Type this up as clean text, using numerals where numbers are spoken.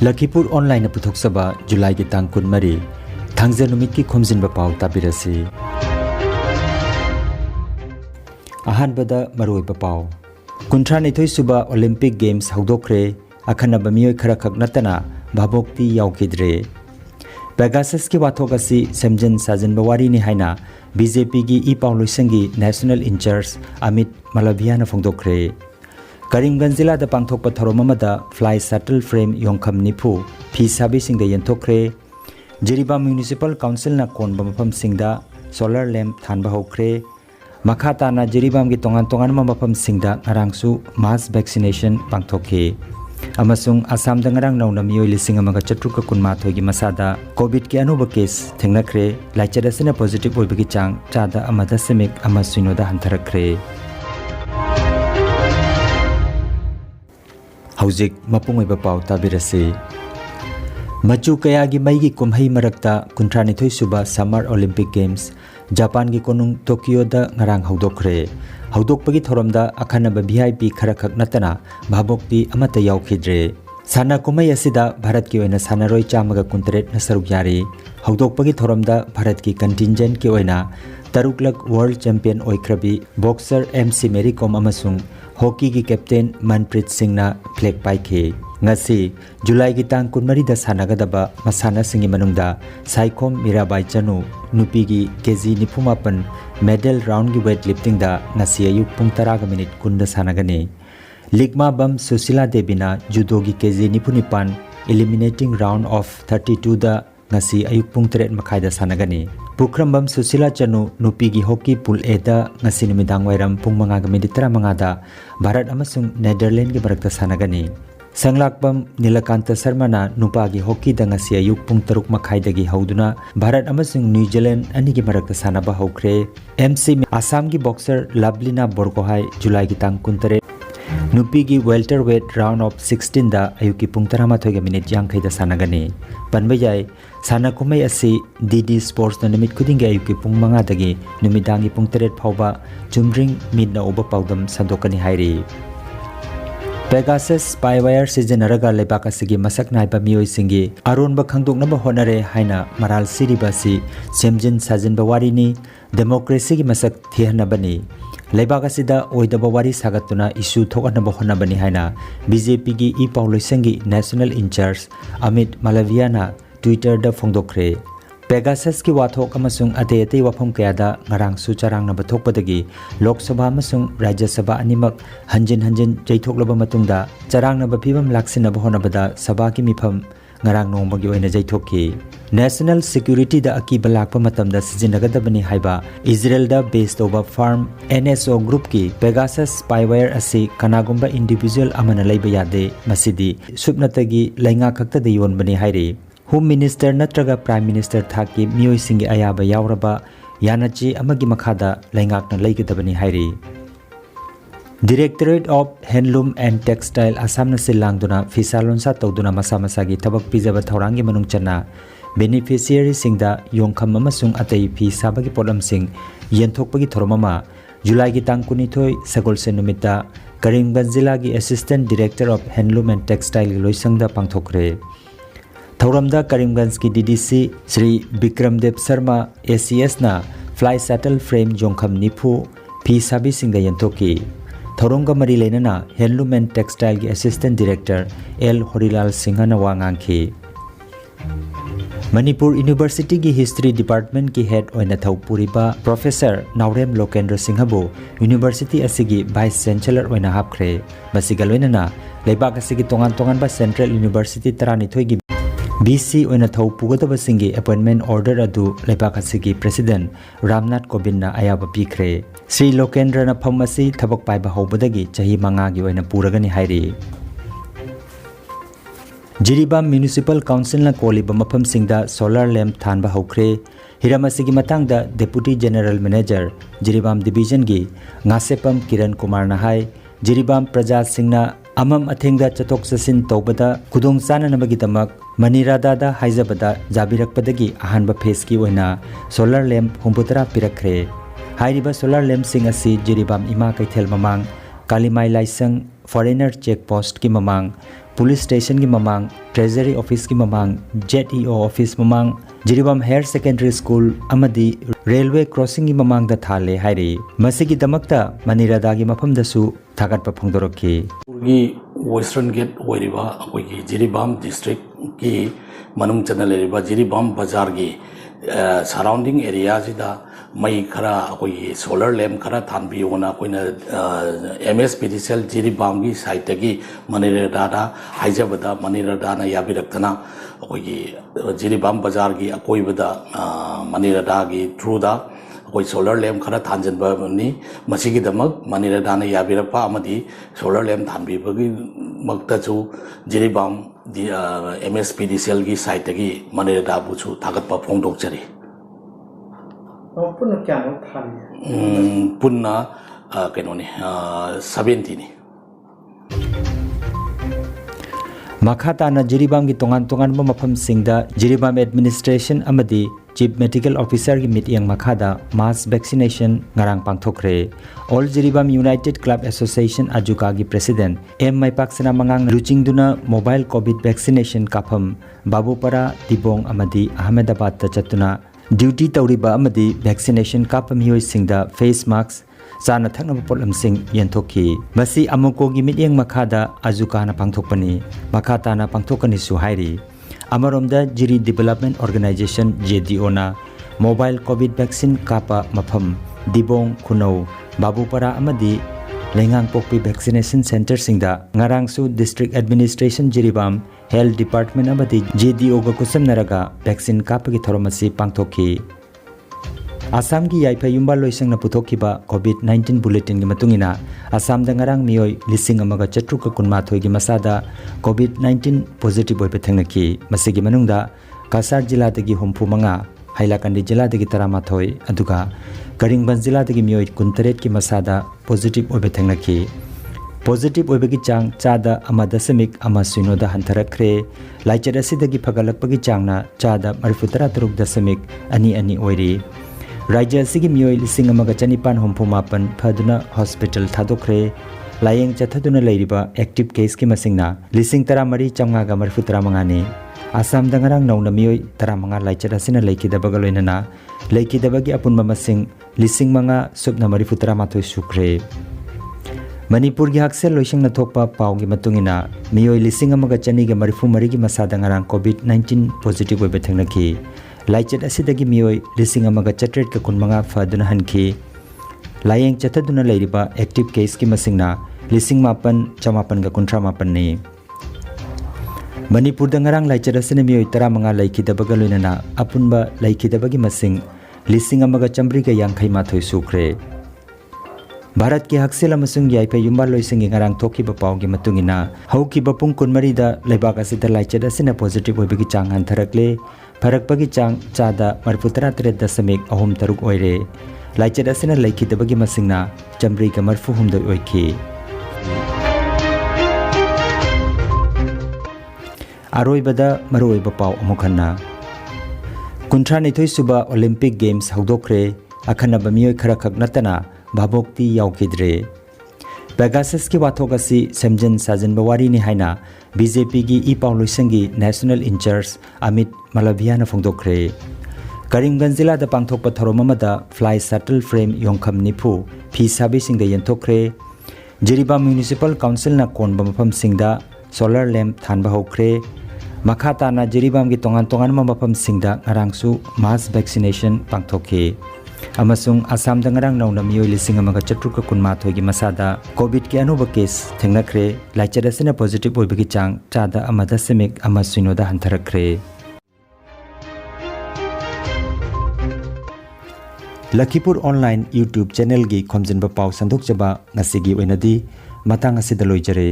Lakhipuronline puthok-saba July ki tang 23 thangja numit ki Khomjinba Pao tabirasi. Ahanbada maroiba Pao 32 suba Olympic Games haudokre akhanaba miyoi khara khak natana bhabokti yaukidre. Pegasus ki wathok asi semjin sajin bawari ni haina BJP gi Pao loisangi National Incharge Amit Malaviana phongdokre. Karimganj Jilla da pangthokpa thorom amada fly shuttle frame yongkham nifu phi sabi singda yenthokre. Jiribam Municipal Council na konba mafam singda solar lamp thanba hokre. Makhata na Jiribam gi tongan mafam singda ngarangsu mass vaccination pangthokhe. Amasung Assam da ngarang nauna miyoi lising amaga chatruka kunma thoigi masada COVID ki anuba case thengnakre. Laichadasina positive oibagi chang chada amada semik amasuinoda hantarakre. Haujik mapungoiba Pao tabirasi. Machu kaya gi mai gi kumhai marakta 32 suba Summer Olympic Games Japan gi konung Tokyo da ngarang haudokre. Haudokpagi thoromda akhanaba VIP khara khak natana bhabokti amata yaukidre. Sana kumai asida Bharat ki oina sanaroi chamaga kuntret na saruk yari. Haudokpagi thoromda Bharat ki contingent ki oina taruklak world champion oikrabi boxer MC Mary Kom amasung hockey ki captain Manipuri singna flag paikhe. Ngasi July ki tang 23 da sanagadaba masana singi manungda Saikhom Mirabai Chanu nupi gi kg 98 medal round gi weightlifting da ngasi ayuk pung 10 kunda sanagani. Ligma Bam Susila Devina judo gi kg 99 eliminating round of 32 da ngasi ayuk pung 3 makhai da sanagani. Pukrambam Susila Chanu nupi gi hockey pool A da ngasi numidang wairam pung 5:13 da Bharat amasung Netherlands gi barakta sanagani. Sanglakbam Nilakanta Sarmana nupa gi hockey da ngasi ayuk pung 3 makhai dagi hauduna Bharat amasung New Zealand ani gi barakta sanaba hokre. MC Assam gi boxer Lablina Borgohai July gi tang 23 nupi gi welterweight round of 16 da ayuki pung 13 yankhai da sanagani. Panbayai sana kumai asi DD Sports na numit kuding ga ayuki pung 5 dagi numidangi pung 3 phauba chumring midna oba paudam sandokani hairi. Pegasus spyware sijanaraga lebak asigi masak naiba miyoi singi aronba khangdoknaba honare haina maral siribasi semjin sajin bawari ni democracy gi masak thihanabani. Lebak asida oidaba wari sagatuna issue thokanaba honabani haina BJP gi Pao loisangi National Incharge Amit Malaviana Twitter da phongdokre. Pegasus ki wathok amasung ate wafam kayada ngarang su charang na bathokpadagi Lok Sabha amasung Rajya Sabha animak hanjin jaithoklaba matungda charang na bapibam laksinaba honabada sabha ki mifam ngarang nongmagi oina jaithokki. National Security da akiba lakpa matamda sijinagadabani haiba Israel da based over farm NSO group ki Pegasus spyware asi kanagumba individual amana laiba yade masidi subnatagi lainga khakta da yonbani hairi. Home Minister natraga Prime Minister thaki miyoi singi ayaba yauraba yanachi amagi makhada laingakna laigadabani hairi. Directorate of Handloom and Textile Assam na silangduna fisalonsa tawduna masa gi thabak pijaba thaurangi manung chana beneficiary singda yongkham amasung atei fi sabagi polam sing yenthokpagi thoromama July gi tang 22 sagolse numita Karimganj Jilla gi Assistant Director of Handloom and Textile loisangda pangthokre. Thauramda Karimganj ki DDC Sri Bikramdev Sharma ACS na fly shuttle frame yongkham nifu phi sabi singda yentoki. Thauramga mari leinana Handloom and Textile ki Assistant Director L Horilal Singha na wangangki. Manipur University ki History Department ki Head oina thaupuriba Professor Naurem Lokendra Singhabu University asigi Vice Chancellor oina hapkhre. Masiga loinana leibak asigi tongan ba Central University Taranithoi gi BC oina thau pugadaba singi appointment order adu leibak asigi President Ramnath Kovind na ayaba pikre. Sri Lokendra na phamasi thabak paiba hobadagi chahi 5 gi oina puragani hairi. Jiribam Municipal Council na koliba mafam singda solar lamp thanba hokre. Hiramasigi matangda Deputy General Manager Jiribam Division gi Ngasepam Kiran Kumar na hai Jiribam Praja Singna amam athengda chatok sasin tawbada kudong sana nabagi tamak Manirada da haizabada jabirakpadagi ahanba phase ki oina solar lamp humbutara pirakre. Hairiba solar lamp sing asi Jiribam ima kaithel mamang Kalimai Laisang foreigner check post ki mamang police station की ममांग treasury office की ममांग ZEO office ममांग Jiribam higher secondary school अमदी railway crossing की ममांग दा थाले हाइरी मसिगी दमकता मनीरादा की मफम दसु थागत पफंगदोरकी की वेस्टर्न गेट ओइरिबा अखोई जिरीबाम डिस्ट्रिक्ट की मनुंग चना लेरिबा जिरीबाम बाजार की सराउंडिंग एरिया सिदा मई खरा अखोई सोलर लैम्प खरा थानबियोना अखोइना MSPDCL जिरीबाम की साइट की मनीरादा हाइजबदा मनीरादा याबिरक्तना अखोई जिरीबाम बाजार की अकोइबदा मनीरादा की थ्रूदा कोई सोलर लैम्प खरा थानजनबनी मसीगिदमक मनीरादाना याबिरपा अमदी सोलर लैम्प थानबिबगी मक्तचु जिरीबाम MSPDCL की साइट की मनीरादा बुचु थागतपा फोंदोकचरी पुन्ना क्या नो थाली पुन्ना केनोनी 70 नि मखाताना जिरीबाम की तोंगान तोंगान मफम सिंगदा जिरीबाम एडमिनिस्ट्रेशन अमदी चीफ मेडिकल ऑफिसर की मीटिंग मखादा mass vaccination ngarang pangthokre all Jiribam united club association अजुका की प्रेसिडेंट एम माइपाक्सना मंगांग रुचिंगदुना मोबाइल कोविड वैक्सीनेशन काफम बाबूपरा तिबोंग अमदी अहमदाबाद ता चतुना ड्यूटी तौरिबा अमदी वैक्सीनेशन काफम हियोय सिंगदा फेस मास्क चाना थकनब पोलमसिंग यंथोकी मसी अमुको की मीटिंग मखादा अजुकाना पांथोकपनी मखाताना पांथोकनी सुहाइरी अमरोमदा जिरी डेवलपमेंट ऑर्गेनाइजेशन JDO ना मोबाइल कोविड वैक्सीन कापा मफम दिबोंग खुनौ बाबूपरा अमदी लेंगांग पोकपी वैक्सीनेशन सेंटर सिंगदा ngarangsu district administration Jiribam health department अमदी JDO गा कुसमनरगा वैक्सीन कापगी थोरमसी पांथोकी आसाम की याइफा युम्बा लोइसंगना पुथोखिबा कोविड-19 बुलेटिन की मतुंगिना आसाम दंगरांग मियोय लिसिंग अमगा चट्रुक कुनमाथोय की मसादा कोविड-19 पॉजिटिव ओइबे थंगनकी मसिगी मनुंगदा कासार जिला दगी होमफु मंगा हाइलाकंडी जिला दगी तरामाथोय अदुगा करिंगबन जिला दगी मियोय कुनतरेट की मसादा पॉजिटिव ओइबे थंगनकी पॉजिटिव ओइबे की चांग चादा अमा दशमिक अमा सुनोदा हंथरखरे लाइचर असिदगी फगलकपगी चांगना चादा 43.2 ओइरी राज्य असिगी मियोय लिसिंग अमगा चनिपान होमफुमापन फदुना हॉस्पिटल थादोखरे लायेंग चथदुना लेरिबा एक्टिव केस की मसिंगना लिसिंग 13 ने आसाम दंगरांग नौना मियोय 15 लाइचर असिना लेकिदबगा लोइनना लेकिदबगी अपुनबा मसिंग लिसिंग मंगा सुबना 43 सुख्रे मणिपुर की हक्सेल लोइसिंग नथोकपा पाव की मतुंगिना मियोय लिसिंग अमगा चनिगा 34 की मसा दंगरांग कोविड-19 पॉजिटिव ओइबे थंगनकी लाइचेट असिदगी मियोय लिसिंग अमगा चट्रेट का कुनमंगा फदुना हनकी लायेंग चथदुना लेरिबा एक्टिव केस की मसिंगना लिसिंग मापन चमापन का कुंट्रा मापन ने मणिपुर दंगरांग लाइचेट असिने मियोय 15 लेकिदबगा लोइनना अपुनबा लेकिदबगी मसिंग लिसिंग अमगा चंब्री का यांखै माथोय सुख्रे भारत की हक्सेल अमसुंग याइफा युम्बा लोइसिंग ngarang थोखिबा पावगी मतुंगिना हौकिबा पुंग कुनमरी दा लेबाक असिदा लाइचेट असिना पॉजिटिव ओइबगी चांग हंथरकले फरकपगी चांग चादा 43.3 ओइरे लाइचेट असिना लेखिदबगी मसिंगना चंब्री का 43 ओइखी अरोइबदा मरोइबा पाव अमुखन्ना 32 सुबा ओलंपिक गेम्स हौदोखरे अखनबा मियोय खरा खक नतना भाबोक्ति याउखिद्रे पेगासस की वाथोक असि सेमजन साजन बवारी नि हाइना BJP की ई पाव लोइसंगी नेशनल इंचार्ज अमित मलभियाना फोंदोखरे करीमगंज जिला दा पांथोकपा थरोममदा फ्लाई शटल फ्रेम योंखम निफु फी साबिसिंग दा यंथोखरे जिरीबा म्युनिसिपल काउंसिल ना कोनबा मफम सिंगदा सोलर लैम्प थानबा होखरे मखाताना जिरीबाम की तोंगान तोंगान मफम सिंगदा ngarangsu मास वैक्सीनेशन पांथोखे अमसुंग आसाम दंगरांग नौना मियोय लिसिंग अमगा चट्रुक कुनमाथोय की मसादा कोविड के अनुभव केस थेंगनखरे लाइचर असिना पॉजिटिव ओइबगी चांग चादा अमदा सेमिक अमा सुनोदा हंथरखरे लखीपुर ऑनलाइन यूट्यूब चैनल की खोमजिनबा पाव संदोकजबा ngasi gi oinadi matang asida loijare।